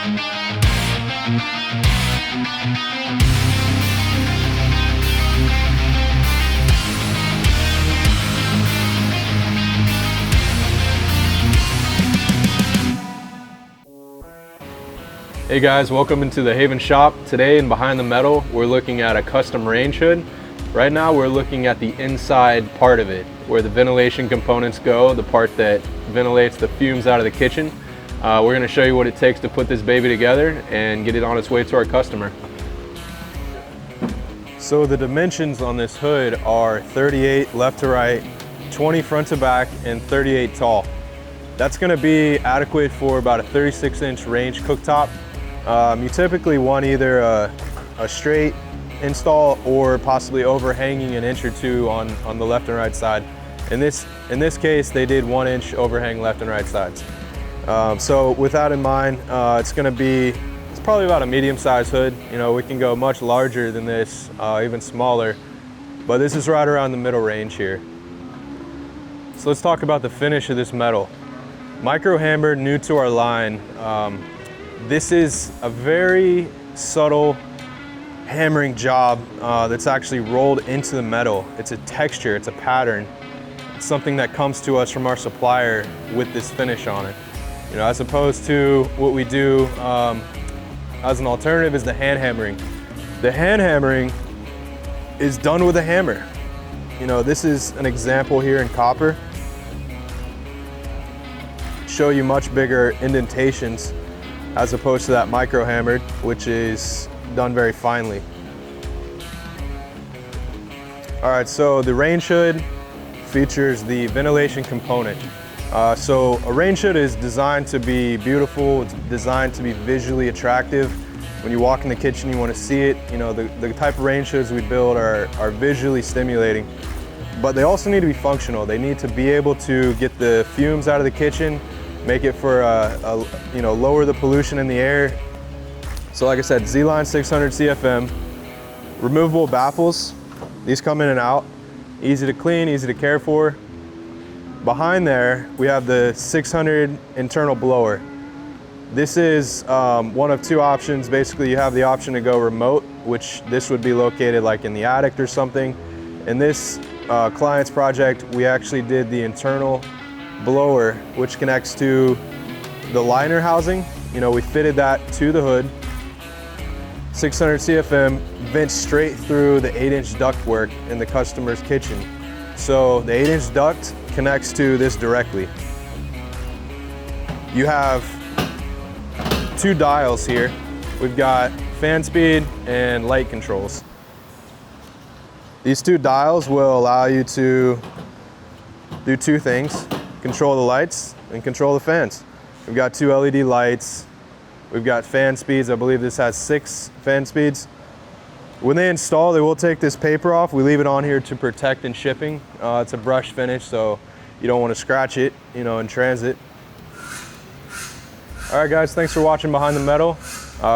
Hey guys, welcome into the Haven shop. Today in Behind the Metal, we're looking at a custom range hood. Right now we're looking at the inside part of it, where the ventilation components go, the part that ventilates the fumes out of the kitchen. We're gonna show you what it takes to put this baby together and get it on its way to our customer. So the dimensions on this hood are 38 left to right, 20 front to back, and 38 tall. That's gonna be adequate for about a 36-inch range cooktop. You typically want either a straight install or possibly overhanging an inch or two on the left and right side. In this case, they did 1-inch overhang left and right sides. So with that in mind, it's probably about a medium-sized hood. You know, we can go much larger than this, even smaller, but this is right around the middle range here. So let's talk about the finish of this metal. Micro hammered, new to our line. This is a very subtle hammering job that's actually rolled into the metal. It's a texture, it's a pattern. It's something that comes to us from our supplier with this finish on it. You know, as opposed to what we do as an alternative is the hand hammering. The hand hammering is done with a hammer. You know, this is an example here in copper. Show you much bigger indentations as opposed to that micro hammered, which is done very finely. All right, so the range hood features the ventilation component. So a range hood is designed to be beautiful. It's designed to be visually attractive. When you walk in the kitchen, you want to see it. You know, the type of range hoods we build are visually stimulating, but they also need to be functional. They need to be able to get the fumes out of the kitchen, make it for you know, lower the pollution in the air. So like I said, Z-Line 600 CFM, removable baffles. These come in and out, easy to clean, easy to care for. Behind there, we have the 600 internal blower. This is one of two options. Basically, you have the option to go remote, which this would be located like in the attic or something. In this client's project, we actually did the internal blower, which connects to the liner housing. You know, we fitted that to the hood. 600 CFM vents straight through the 8-inch ductwork in the customer's kitchen. So the 8-inch duct connects to this directly. You have two dials here. We've got fan speed and light controls. These two dials will allow you to do two things: control the lights and control the fans. We've got two LED lights. We've got fan speeds. I believe this has 6 fan speeds. When they install, they will take this paper off. We leave it on here to protect in shipping. It's a brush finish, so you don't want to scratch it, you know, in transit. All right, guys, thanks for watching Behind the Metal.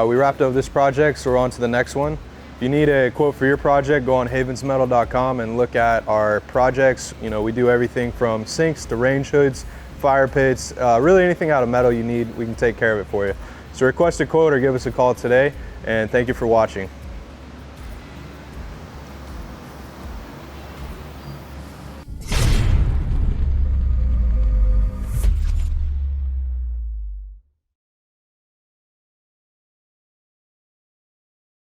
We wrapped up this project, so we're on to the next one. If you need a quote for your project, go on havens'metal.com and look at our projects. You know, we do everything from sinks to range hoods, fire pits, really anything out of metal you need, we can take care of it for you. So request a quote or give us a call today, and thank you for watching.